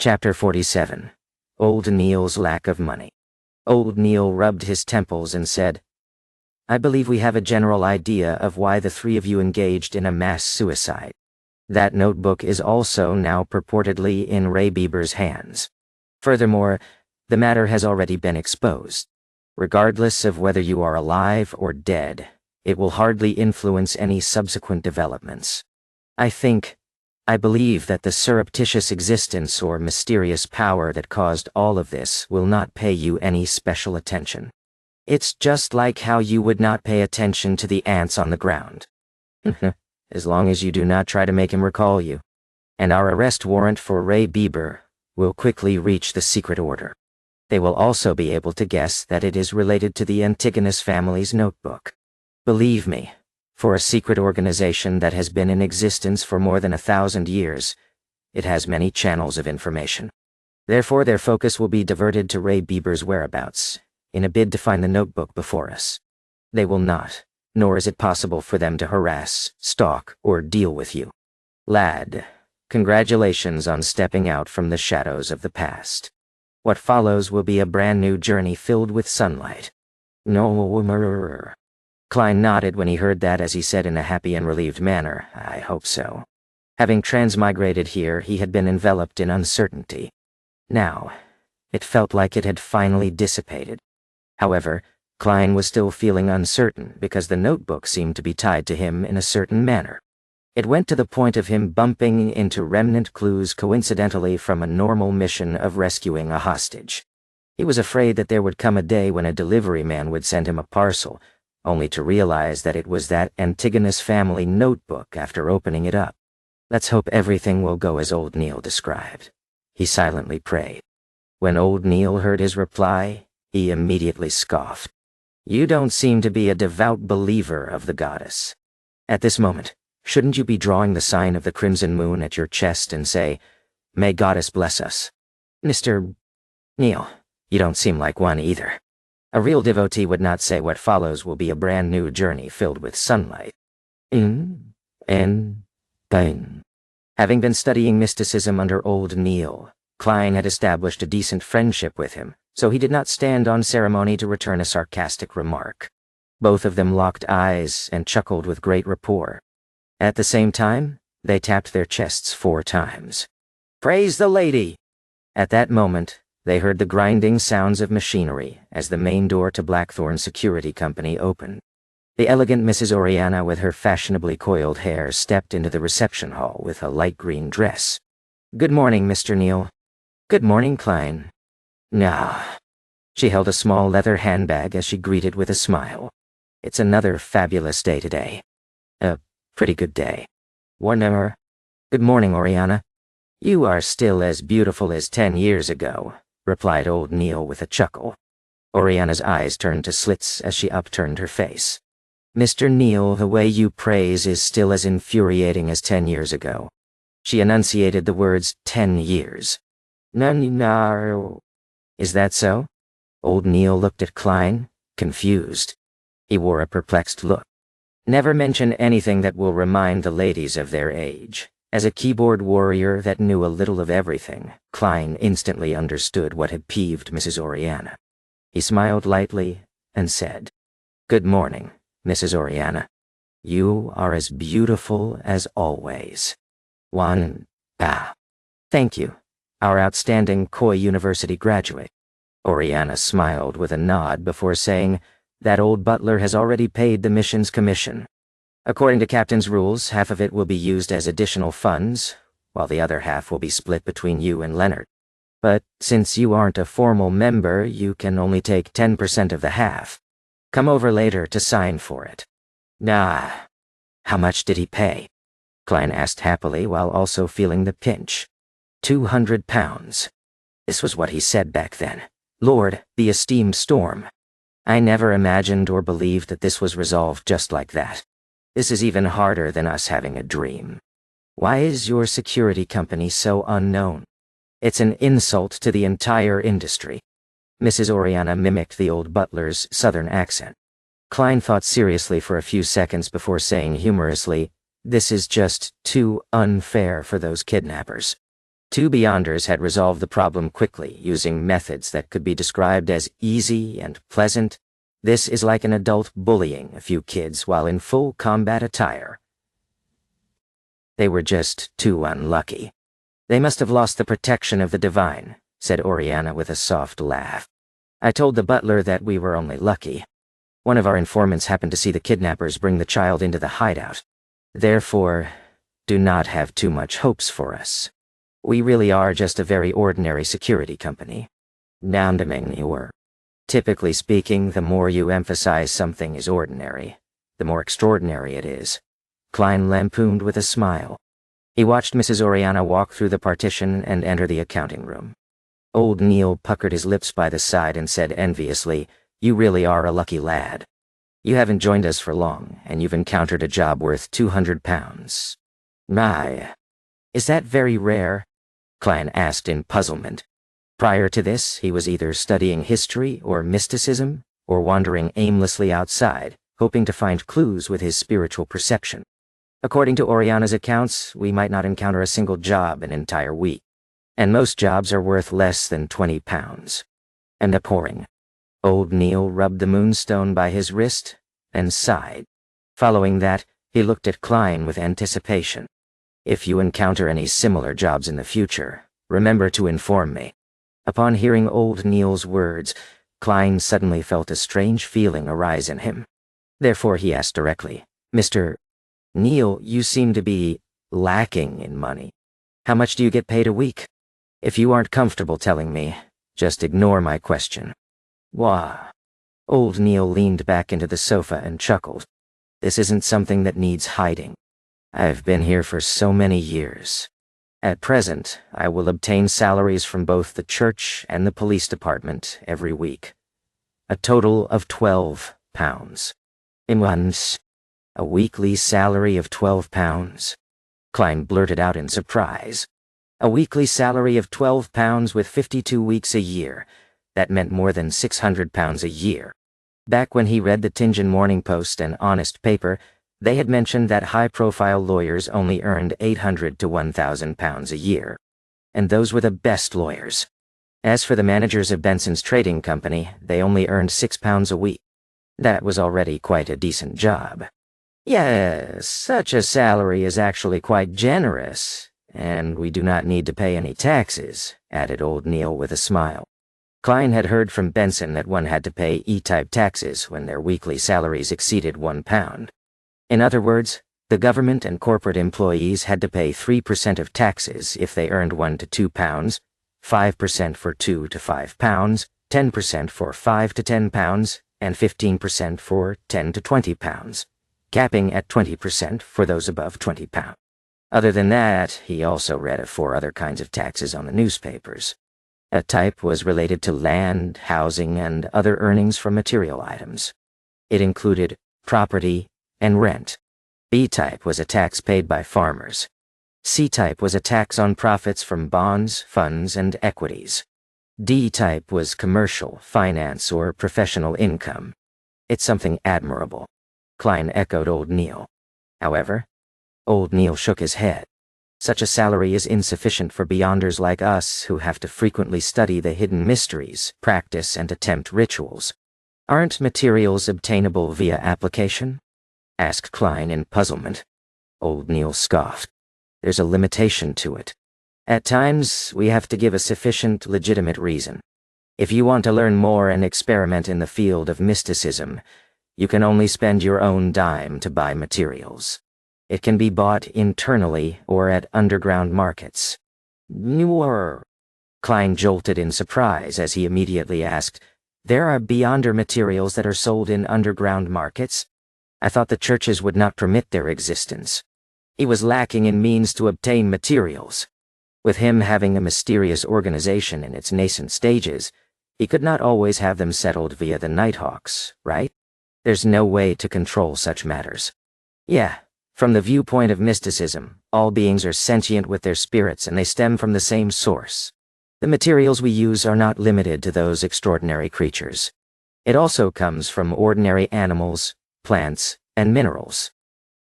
Chapter 47. Old Neil's Lack of Money. Old Neil rubbed his temples and said, "I believe we have a general idea of why the three of you engaged in a mass suicide. That notebook is also now purportedly in Ray Bieber's hands. Furthermore, the matter has already been exposed. Regardless of whether you are alive or dead, it will hardly influence any subsequent developments. I believe that the surreptitious existence or mysterious power that caused all of this will not pay you any special attention. It's just like how you would not pay attention to the ants on the ground. As long as you do not try to make him recall you. And our arrest warrant for Ray Bieber will quickly reach the secret order. They will also be able to guess that it is related to the Antigonus family's notebook. Believe me, for a secret organization that has been in existence for more than 1,000 years, it has many channels of information. Therefore, their focus will be diverted to Ray Bieber's whereabouts, in a bid to find the notebook before us. They will not, nor is it possible for them to harass, stalk, or deal with you. Lad, congratulations on stepping out from the shadows of the past. What follows will be a brand new journey filled with sunlight." No. Klein nodded when he heard that as he said in a happy and relieved manner, "I hope so." Having transmigrated here, he had been enveloped in uncertainty. Now, it felt like it had finally dissipated. However, Klein was still feeling uncertain because the notebook seemed to be tied to him in a certain manner. It went to the point of him bumping into remnant clues coincidentally from a normal mission of rescuing a hostage. He was afraid that there would come a day when a delivery man would send him a parcel, only to realize that it was that Antigonus family notebook after opening it up. Let's hope everything will go as old Neil described. He silently prayed. When old Neil heard his reply, he immediately scoffed. "You don't seem to be a devout believer of the goddess. At this moment, shouldn't you be drawing the sign of the crimson moon at your chest and say, 'May goddess bless us'? Mr. Neil, you don't seem like one either. A real devotee would not say what follows will be a brand new journey filled with sunlight." Having been studying mysticism under old Neil, Klein had established a decent friendship with him, so he did not stand on ceremony to return a sarcastic remark. Both of them locked eyes and chuckled with great rapport. At the same time, they tapped their chests 4 times. "Praise the lady!" At that moment, they heard the grinding sounds of machinery as the main door to Blackthorn Security Company opened. The elegant Mrs. Oriana with her fashionably coiled hair stepped into the reception hall with a light green dress. "Good morning, Mr. Neil." "Good morning, Klein." "Nah." She held a small leather handbag as she greeted with a smile. "It's another fabulous day today. A pretty good day. Warner." "Good morning, Oriana." "You are still as beautiful as 10 years ago," replied old Neil with a chuckle. Oriana's eyes turned to slits as she upturned her face. "Mr. Neil, the way you praise is still as infuriating as 10 years ago." She enunciated the words 10 years. "No. Is that so?" Old Neil looked at Klein, confused. He wore a perplexed look. "Never mention anything that will remind the ladies of their age." As a keyboard warrior that knew a little of everything, Klein instantly understood what had peeved Mrs. Oriana. He smiled lightly and said, "Good morning, Mrs. Oriana. You are as beautiful as always." "Thank you, our outstanding Koi University graduate." Oriana smiled with a nod before saying, "That old butler has already paid the mission's commission. According to Captain's rules, half of it will be used as additional funds, while the other half will be split between you and Leonard. But since you aren't a formal member, you can only take 10% of the half. Come over later to sign for it." How much did he pay?" Klein asked happily while also feeling the pinch. £200. This was what he said back then. "Lord, the esteemed Storm. I never imagined or believed that this was resolved just like that. This is even harder than us having a dream. Why is your security company so unknown? It's an insult to the entire industry." Mrs. Oriana mimicked the old butler's southern accent. Klein thought seriously for a few seconds before saying humorously, "This is just too unfair for those kidnappers." Two Beyonders had resolved the problem quickly, using methods that could be described as easy and pleasant. This is like an adult bullying a few kids while in full combat attire. They were just too unlucky. They must have lost the protection of the divine, said Oriana with a soft laugh. I told the butler that we were only lucky. One of our informants happened to see the kidnappers bring the child into the hideout. Therefore, do not have too much hopes for us. We really are just a very ordinary security company. Typically speaking, the more you emphasize something is ordinary, the more extraordinary it is. Klein lampooned with a smile. He watched Mrs. Oriana walk through the partition and enter the accounting room. Old Neil puckered his lips by the side and said enviously, "You really are a lucky lad. You haven't joined us for long, and you've encountered a job worth £200. My, is that very rare?" Klein asked in puzzlement. Prior to this, he was either studying history or mysticism, or wandering aimlessly outside, hoping to find clues with his spiritual perception. According to Oriana's accounts, we might not encounter a single job an entire week, and most jobs are worth less than £20. And abhorring. Old Neil rubbed the moonstone by his wrist and sighed. Following that, he looked at Klein with anticipation. If you encounter any similar jobs in the future, remember to inform me. Upon hearing Old Neil's words, Klein suddenly felt a strange feeling arise in him. Therefore he asked directly, "Mr. Neil, you seem to be lacking in money. How much do you get paid a week? If you aren't comfortable telling me, just ignore my question." Wah. Old Neil leaned back into the sofa and chuckled. "This isn't something that needs hiding. I've been here for so many years. At present, I will obtain salaries from both the church and the police department every week. A total of £12. A weekly salary of £12? Klein blurted out in surprise. A weekly salary of £12 with 52 weeks a year. That meant more than £600 a year. Back when he read the Tingen Morning Post and Honest Paper, they had mentioned that high-profile lawyers only earned £800 to £1,000 a year. And those were the best lawyers. As for the managers of Benson's trading company, they only earned £6 a week. That was already quite a decent job. Yes, such a salary is actually quite generous, and we do not need to pay any taxes, added Old Neil with a smile. Klein had heard from Benson that one had to pay E-type taxes when their weekly salaries exceeded £1. In other words, the government and corporate employees had to pay 3% of taxes if they earned £1 to £2, 5% for £2 to £5, 10% for £5 to £10, and 15% for £10 to £20, capping at 20% for those above £20. Other than that, he also read of 4 other kinds of taxes on the newspapers. A type was related to land, housing, and other earnings from material items. It included property and rent. B-type was a tax paid by farmers. C-type was a tax on profits from bonds, funds, and equities. D-type was commercial, finance, or professional income. It's something admirable. Klein echoed Old Neil. However, Old Neil shook his head. Such a salary is insufficient for Beyonders like us who have to frequently study the hidden mysteries, practice, and attempt rituals. Aren't materials obtainable via application? Asked Klein in puzzlement. Old Neil scoffed. There's a limitation to it. At times, we have to give a sufficient, legitimate reason. If you want to learn more and experiment in the field of mysticism, you can only spend your own dime to buy materials. It can be bought internally or at underground markets. Newer. Klein jolted in surprise as he immediately asked, "There are Beyonder materials that are sold in underground markets? I thought the churches would not permit their existence." He was lacking in means to obtain materials. With him having a mysterious organization in its nascent stages, he could not always have them settled via the Nighthawks, right? There's no way to control such matters. Yeah, from the viewpoint of mysticism, all beings are sentient with their spirits and they stem from the same source. The materials we use are not limited to those extraordinary creatures. It also comes from ordinary animals, plants, and minerals.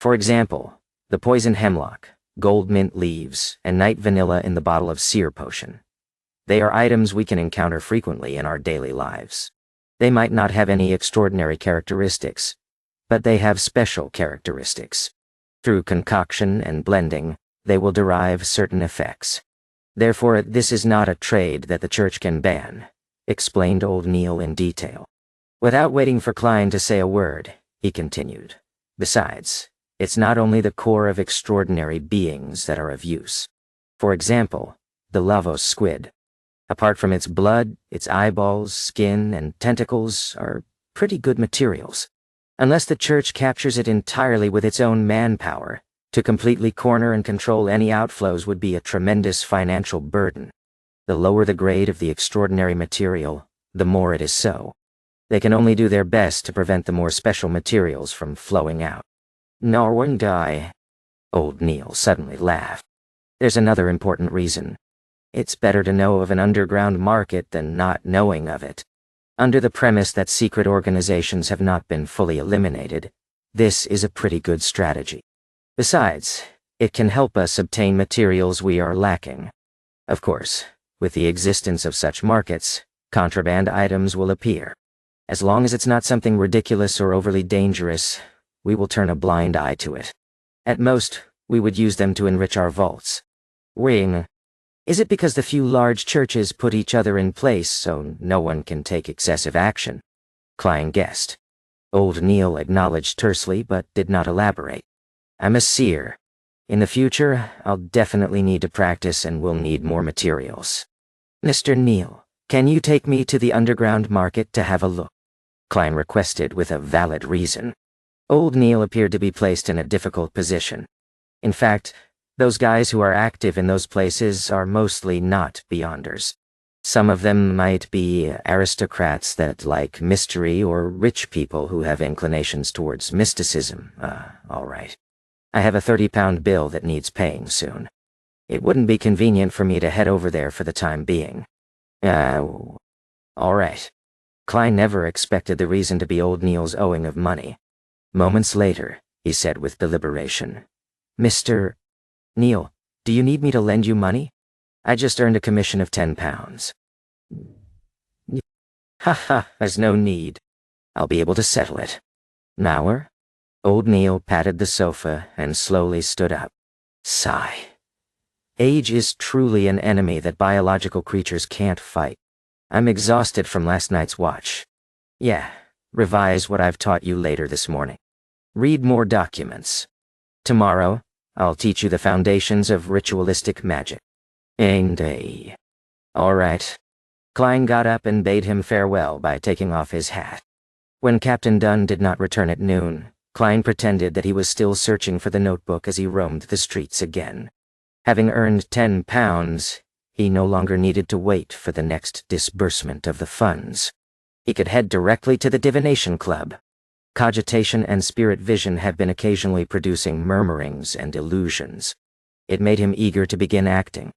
For example, the poison hemlock, gold mint leaves, and night vanilla in the bottle of seer potion. They are items we can encounter frequently in our daily lives. They might not have any extraordinary characteristics, but they have special characteristics. Through concoction and blending, they will derive certain effects. Therefore, this is not a trade that the church can ban, explained old Neil in detail. Without waiting for Klein to say a word, he continued. Besides, it's not only the core of extraordinary beings that are of use. For example, the Lavos squid. Apart from its blood, its eyeballs, skin, and tentacles are pretty good materials. Unless the church captures it entirely with its own manpower, to completely corner and control any outflows would be a tremendous financial burden. The lower the grade of the extraordinary material, the more it is so. They can only do their best to prevent the more special materials from flowing out. "Nor one die." Old Neil suddenly laughed. "There's another important reason. It's better to know of an underground market than not knowing of it. Under the premise that secret organizations have not been fully eliminated, this is a pretty good strategy. Besides, it can help us obtain materials we are lacking. Of course, with the existence of such markets, contraband items will appear. As long as it's not something ridiculous or overly dangerous, we will turn a blind eye to it. At most, we would use them to enrich our vaults. Wing. Is it because the few large churches put each other in place so no one can take excessive action?" Klein guessed. Old Neil acknowledged tersely but did not elaborate. "I'm a seer. In the future, I'll definitely need to practice and will need more materials. Mr. Neil, can you take me to the underground market to have a look?" Klein requested with a valid reason. Old Neil appeared to be placed in a difficult position. In fact, those guys who are active in those places are mostly not beyonders. Some of them might be aristocrats that like mystery or rich people who have inclinations towards mysticism. All right. I have a 30-pound bill that needs paying soon. It wouldn't be convenient for me to head over there for the time being. All right. Klein never expected the reason to be old Neil's owing of money. Moments later, he said with deliberation, "Mr. Neil, do you need me to lend you money? I just earned a commission of 10 pounds. Haha, there's no need. I'll be able to settle it. Mauer?" Old Neil patted the sofa and slowly stood up. Sigh. Age is truly an enemy that biological creatures can't fight. I'm exhausted from last night's watch. Yeah, revise what I've taught you later this morning. Read more documents. Tomorrow, I'll teach you the foundations of ritualistic magic. All right. Klein got up and bade him farewell by taking off his hat. When Captain Dunn did not return at noon, Klein pretended that he was still searching for the notebook as he roamed the streets again. Having earned 10 pounds, he no longer needed to wait for the next disbursement of the funds. He could head directly to the Divination Club. Cogitation and spirit vision have been occasionally producing murmurings and illusions. It made him eager to begin acting.